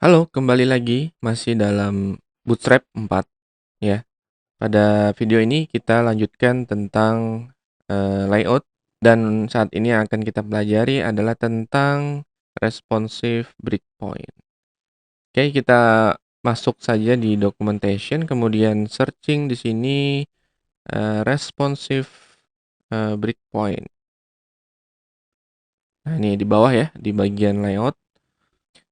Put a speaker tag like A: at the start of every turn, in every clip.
A: Halo, kembali lagi masih dalam Bootstrap 4 ya. Pada video ini kita lanjutkan tentang layout dan saat ini yang akan kita pelajari adalah tentang responsive breakpoint. Oke, kita masuk saja di documentation, kemudian searching di sini responsive breakpoint. Nah, ini di bawah ya, di bagian layout.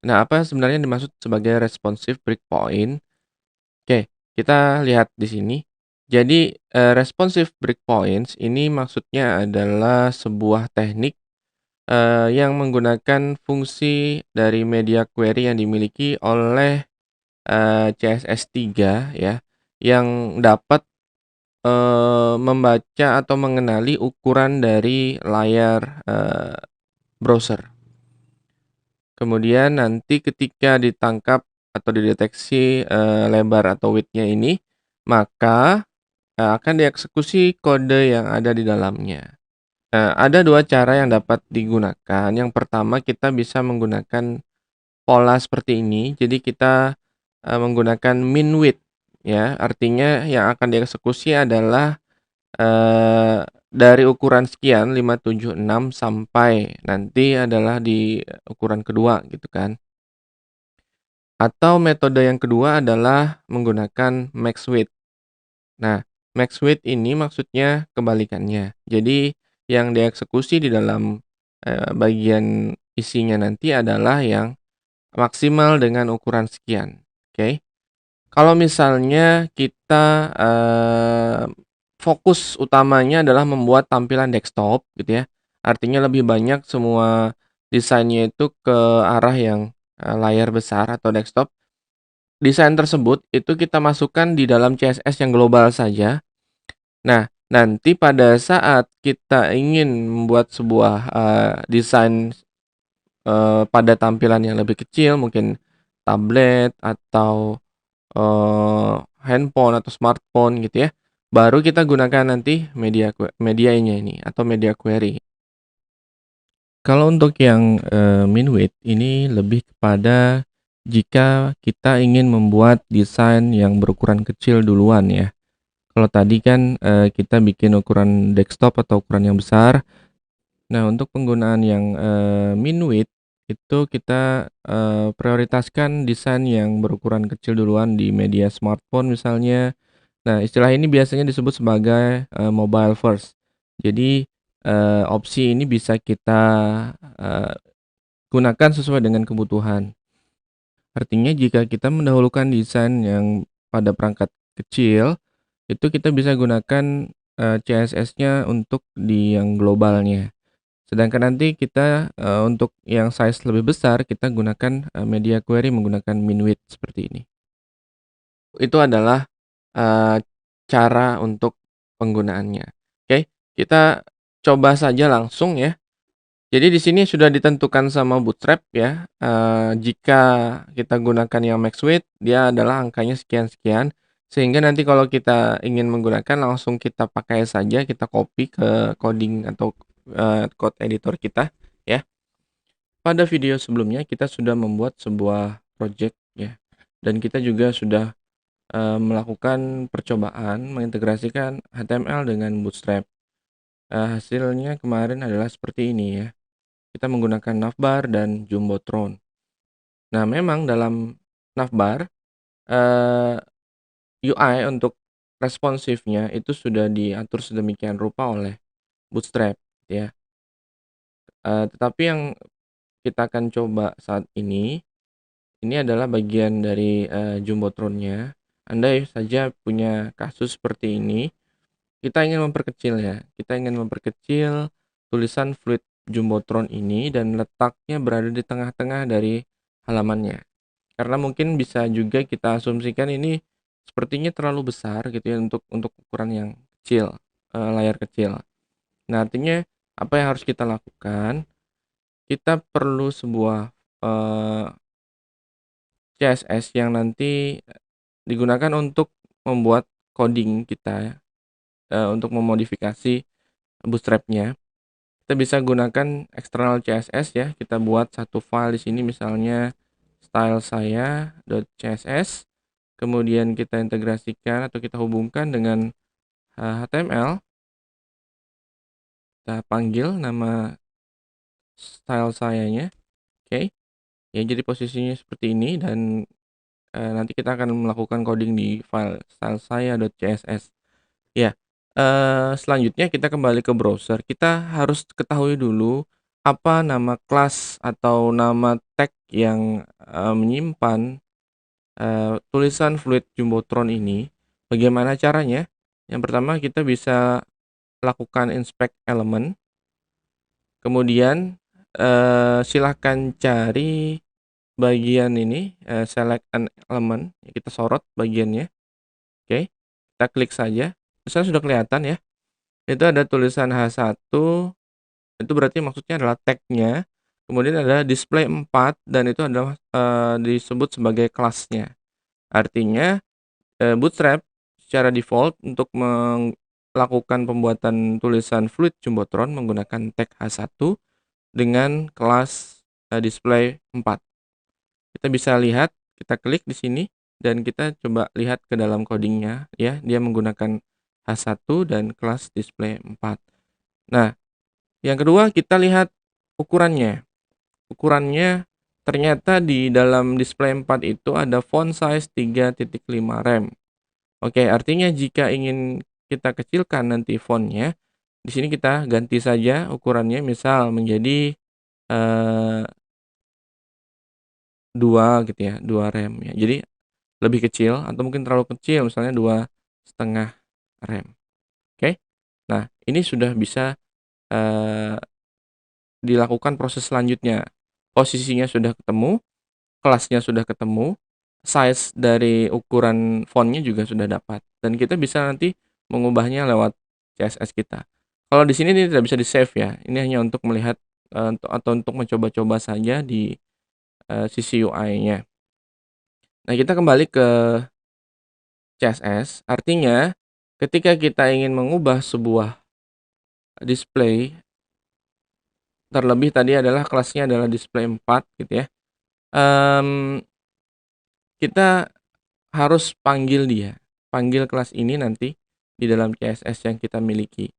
A: Nah, apa sebenarnya dimaksud sebagai responsive breakpoint? Oke, kita lihat di sini. Jadi, responsive breakpoints ini maksudnya adalah sebuah teknik, yang menggunakan fungsi dari media query yang dimiliki oleh, CSS3 ya, yang dapat, membaca atau mengenali ukuran dari layar, browser. Kemudian nanti ketika ditangkap atau dideteksi, lebar atau width-nya ini, maka akan dieksekusi kode yang ada di dalamnya. Ada dua cara yang dapat digunakan. Yang pertama, kita bisa menggunakan pola seperti ini. Jadi kita menggunakan min width ya. Artinya yang akan dieksekusi adalah dari ukuran sekian 576 sampai nanti adalah di ukuran kedua gitu kan. Atau metode yang kedua adalah menggunakan max width. Nah, max width ini maksudnya kebalikannya. Jadi yang dieksekusi di dalam, bagian isinya nanti adalah yang maksimal dengan ukuran sekian, oke. Kalau misalnya kita, fokus utamanya adalah membuat tampilan desktop gitu ya, artinya lebih banyak semua desainnya itu ke arah yang, layar besar atau desktop. Desain tersebut itu kita masukkan di dalam CSS yang global saja. Nah, nanti pada saat kita ingin membuat sebuah, desain, pada tampilan yang lebih kecil, mungkin tablet atau, handphone atau smartphone gitu ya, baru kita gunakan nanti medianya ini atau media query. Kalau untuk yang, min width ini lebih kepada jika kita ingin membuat desain yang berukuran kecil duluan ya. Kalau tadi kan, kita bikin ukuran desktop atau ukuran yang besar. Nah, untuk penggunaan yang, min width itu kita, prioritaskan desain yang berukuran kecil duluan di media smartphone misalnya. Nah, istilah ini biasanya disebut sebagai, mobile first. Jadi, opsi ini bisa kita, eee, gunakan sesuai dengan kebutuhan. Artinya jika kita mendahulukan desain yang pada perangkat kecil, itu kita bisa gunakan, CSS-nya untuk di yang globalnya. Sedangkan nanti kita, untuk yang size lebih besar, kita gunakan, media query menggunakan min width seperti ini. Itu adalah, eee, cara untuk penggunaannya. Oke, kita coba saja langsung ya. Jadi di sini sudah ditentukan sama Bootstrap ya, jika kita gunakan yang max width, dia adalah angkanya sekian-sekian, sehingga nanti kalau kita ingin menggunakan langsung kita pakai saja, kita copy ke coding atau, code editor kita ya. Pada video sebelumnya kita sudah membuat sebuah project ya, dan kita juga sudah, melakukan percobaan mengintegrasikan HTML dengan Bootstrap. Hasilnya kemarin adalah seperti ini ya. Kita menggunakan navbar dan jumbotron. Nah, memang dalam navbar, eee, UI untuk responsifnya itu sudah diatur sedemikian rupa oleh Bootstrap, gitu ya. Tetapi yang kita akan coba saat ini adalah bagian dari, jumbotronnya. Andai saja punya kasus seperti ini, kita ingin memperkecil ya, kita ingin memperkecil tulisan fluid jumbotron ini dan letaknya berada di tengah-tengah dari halamannya. Karena mungkin bisa juga kita asumsikan ini sepertinya terlalu besar gitu ya untuk ukuran yang kecil, layar kecil. Nah, artinya apa yang harus kita lakukan, kita perlu sebuah, eee, CSS yang nanti digunakan untuk membuat coding kita ya, untuk memodifikasi Bootstrap-nya. Kita bisa gunakan external CSS ya, kita buat satu file di sini misalnya style saya.css, kemudian kita integrasikan atau kita hubungkan dengan HTML. Kita panggil nama style sayanya. Oke. Ya, jadi posisinya seperti ini dan nanti kita akan melakukan coding di file style saya.css. Ya, selanjutnya kita kembali ke browser. Kita harus ketahui dulu apa nama kelas atau nama tag yang menyimpan tulisan Fluid Jumbotron ini. Bagaimana caranya? Yang pertama kita bisa lakukan inspect element. Kemudian silahkan cari bagian ini, select an element, kita sorot bagiannya. Oke, kita klik saja. Misalnya sudah kelihatan ya. Itu ada tulisan H1, itu berarti maksudnya adalah tag-nya. Kemudian ada display 4 dan itu adalah disebut sebagai kelasnya. Artinya Bootstrap secara default untuk melakukan pembuatan tulisan Fluid Jumbotron menggunakan tag H1 dengan kelas display 4. Kita bisa lihat, kita klik di sini dan kita coba lihat ke dalam codingnya ya, dia menggunakan H1 dan kelas display 4. Nah, yang kedua kita lihat ukurannya. Ukurannya ternyata di dalam display 4 itu ada font size 3.5 rem. Oke, artinya jika ingin kita kecilkan nanti fontnya, di sini kita ganti saja ukurannya, misal menjadi 2 gitu ya, 2 rem ya. Jadi lebih kecil atau mungkin terlalu kecil, misalnya 2,5 rem. Oke. Nah, ini sudah bisa dilakukan proses selanjutnya. Posisinya sudah ketemu, kelasnya sudah ketemu, size dari ukuran fontnya juga sudah dapat, dan kita bisa nanti mengubahnya lewat CSS kita. Kalau di sini ini tidak bisa di-save ya, ini hanya untuk melihat atau untuk mencoba-coba saja di sisi UI-nya. Nah, kita kembali ke CSS, artinya ketika kita ingin mengubah sebuah display, terlebih tadi adalah kelasnya adalah display 4 gitu ya. Kita harus panggil dia, panggil kelas ini nanti di dalam CSS yang kita miliki.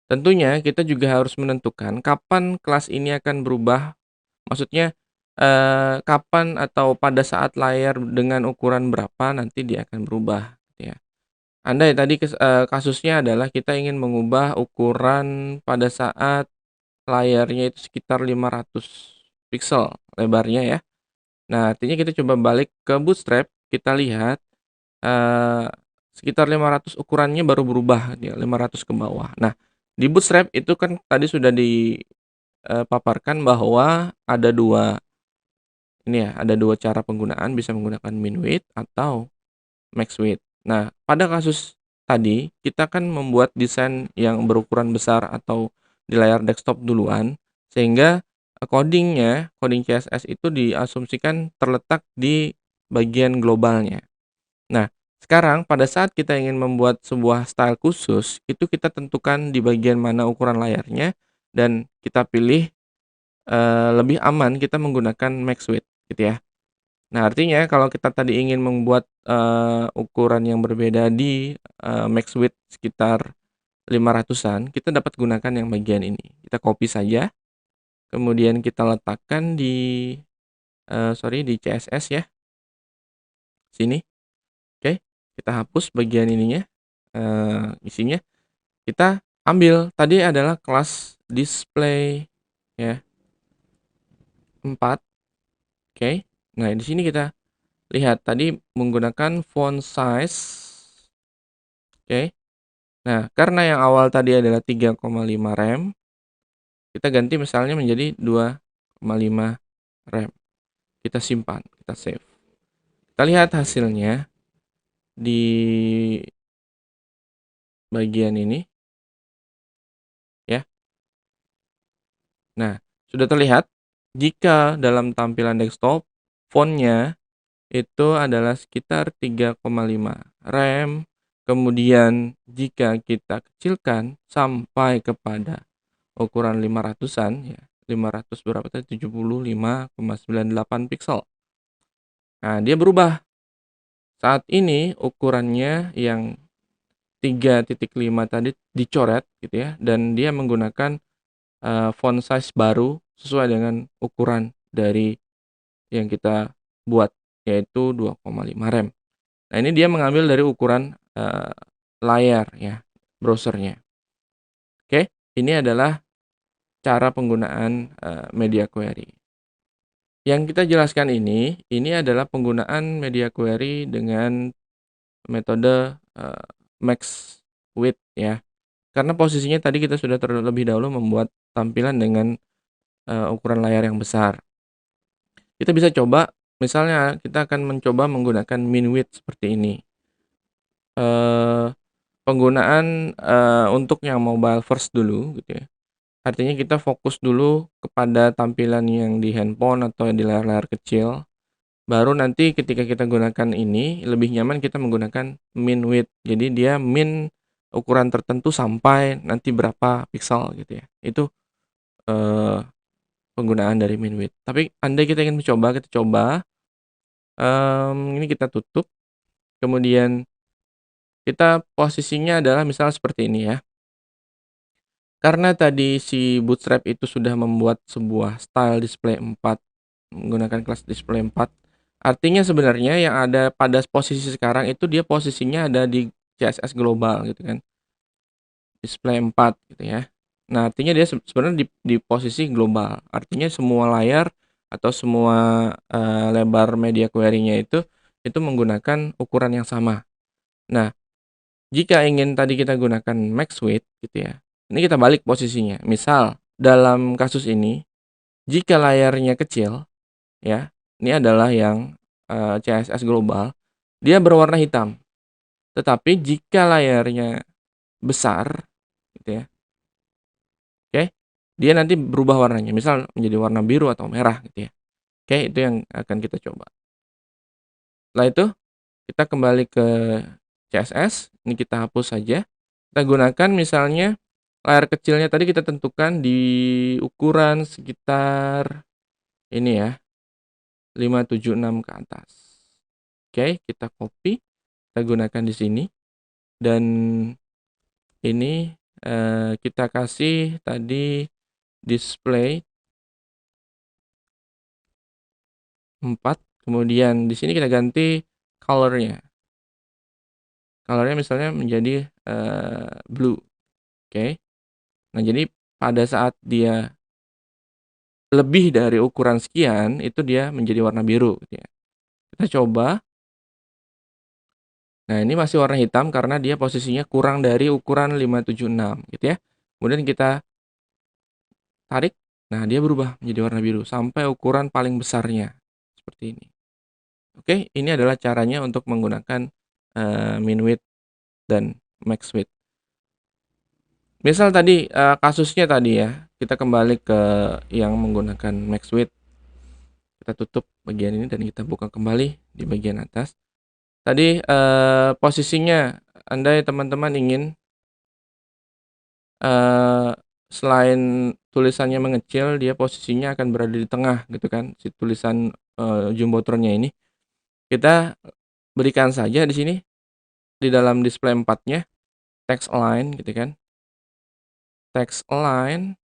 A: Tentunya kita juga harus menentukan kapan kelas ini akan berubah, maksudnya kapan atau pada saat layar dengan ukuran berapa nanti dia akan berubah gitu ya. Andai tadi kasusnya adalah kita ingin mengubah ukuran pada saat layarnya itu sekitar 500 pixel lebarnya ya. Nah, artinya kita coba balik ke Bootstrap, kita lihat sekitar 500 ukurannya baru berubah ya, 500 ke bawah. Nah, di Bootstrap itu kan tadi sudah dipaparkan bahwa ada dua cara penggunaan, bisa menggunakan min width atau max width. Nah, pada kasus tadi kita kan membuat desain yang berukuran besar atau di layar desktop duluan, sehingga coding CSS itu diasumsikan terletak di bagian globalnya. Nah, sekarang pada saat kita ingin membuat sebuah style khusus, itu kita tentukan di bagian mana ukuran layarnya dan kita pilih lebih aman kita menggunakan max width gitu ya. Nah, artinya kalau kita tadi ingin membuat ukuran yang berbeda di max width sekitar 500-an, kita dapat gunakan yang bagian ini. Kita copy saja, kemudian kita letakkan di di CSS ya, sini. Oke, kita hapus bagian ininya, isinya. Kita ambil tadi adalah kelas display ya 4. Oke. Nah, di sini kita lihat tadi menggunakan font size. Oke. Nah, karena yang awal tadi adalah 3,5 rem, kita ganti misalnya menjadi 2,5 rem. Kita simpan, kita save. Kita lihat hasilnya di bagian ini ya. Nah, sudah terlihat jika dalam tampilan desktop fontnya itu adalah sekitar 3,5 rem. Kemudian jika kita kecilkan sampai kepada ukuran 500-an ya, 500 berapa tadi, 75,98 pixel. Nah, dia berubah. Saat ini ukurannya yang 3.5 tadi dicoret gitu ya, dan dia menggunakan font size baru sesuai dengan ukuran dari yang kita buat, yaitu 2,5 rem. Nah, ini dia mengambil dari ukuran layar ya, browsernya. Oke, ini adalah cara penggunaan media query. Yang kita jelaskan ini adalah penggunaan media query dengan metode max width ya. Karena posisinya tadi kita sudah terlebih dahulu membuat tampilan dengan ukuran layar yang besar. Kita bisa coba, misalnya kita akan mencoba menggunakan min width seperti ini. Penggunaan untuk yang mobile first dulu gitu ya. Artinya kita fokus dulu kepada tampilan yang di handphone atau di layar-layar kecil. Baru nanti ketika kita gunakan ini, lebih nyaman kita menggunakan min width. Jadi dia min ukuran tertentu sampai nanti berapa pixel gitu ya. Itu penggunaan dari min width. Tapi andai kita ingin mencoba, kita coba. Ini kita tutup. Kemudian kita posisinya adalah misal seperti ini ya. Karena tadi si Bootstrap itu sudah membuat sebuah style display 4 menggunakan kelas display 4, artinya sebenarnya yang ada pada posisi sekarang itu dia posisinya ada di CSS global gitu kan. Display 4 gitu ya. Nah, artinya dia sebenarnya di posisi global. Artinya semua layar atau semua lebar media query-nya itu menggunakan ukuran yang sama. Nah, jika ingin tadi kita gunakan max width gitu ya. Ini kita balik posisinya. Misal dalam kasus ini jika layarnya kecil ya, ini adalah yang CSS global, dia berwarna hitam. Tetapi jika layarnya besar gitu ya. Oke. Dia nanti berubah warnanya, misal menjadi warna biru atau merah gitu ya. Oke, itu yang akan kita coba. Setelah itu kita kembali ke CSS, ini kita hapus saja. Kita gunakan misalnya layar kecilnya tadi kita tentukan di ukuran sekitar ini ya, 576 ke atas. Oke, kita copy, kita gunakan di sini. Dan ini kita kasih tadi display 4, kemudian di sini kita ganti color-nya. Color-nya misalnya menjadi blue. Oke. Nah, jadi pada saat dia lebih dari ukuran sekian, itu dia menjadi warna biru gitu ya. Kita coba. Nah, ini masih warna hitam karena dia posisinya kurang dari ukuran 576 gitu ya. Kemudian kita tarik, nah dia berubah menjadi warna biru sampai ukuran paling besarnya. Seperti ini. Oke, ini adalah caranya untuk menggunakan min width dan max width. Misal tadi kasusnya tadi ya, kita kembali ke yang menggunakan max width. Kita tutup bagian ini dan kita buka kembali di bagian atas. Tadi posisinya, andai teman-teman ingin selain tulisannya mengecil, dia posisinya akan berada di tengah gitu kan, si tulisan jumbotronnya ini. Kita berikan saja di sini di dalam display 4-nya text align gitu kan. Text align.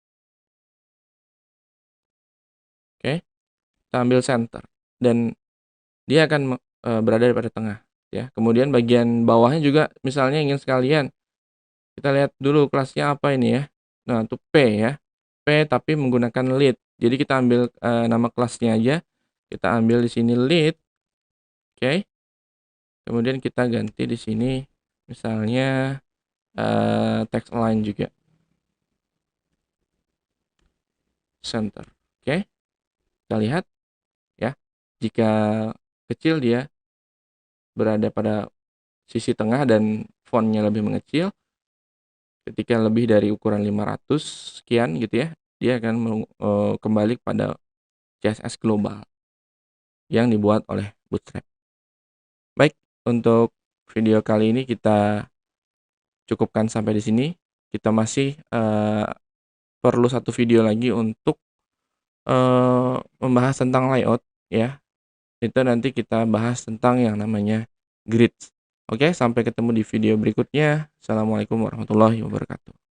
A: Oke. Kita ambil center dan dia akan berada pada tengah ya. Kemudian bagian bawahnya juga misalnya ingin sekalian kita lihat dulu kelasnya apa ini ya. Nah, untuk P ya. P tapi menggunakan lead. Jadi kita ambil nama kelasnya aja. Kita ambil di sini lead. Oke. Kemudian kita ganti di sini misalnya text align juga. Center. Oke. Kita lihat ya. Jika kecil dia berada pada sisi tengah dan fontnya lebih mengecil. Ketika lebih dari ukuran 500 sekian gitu ya, dia akan kembali pada CSS global yang dibuat oleh Bootstrap. Baik, untuk video kali ini kita cukupkan sampai di sini. Kita masih perlu satu video lagi untuk membahas tentang layout ya. Itu nanti kita bahas tentang yang namanya grids. Oke, sampai ketemu di video berikutnya. Assalamualaikum warahmatullahi wabarakatuh.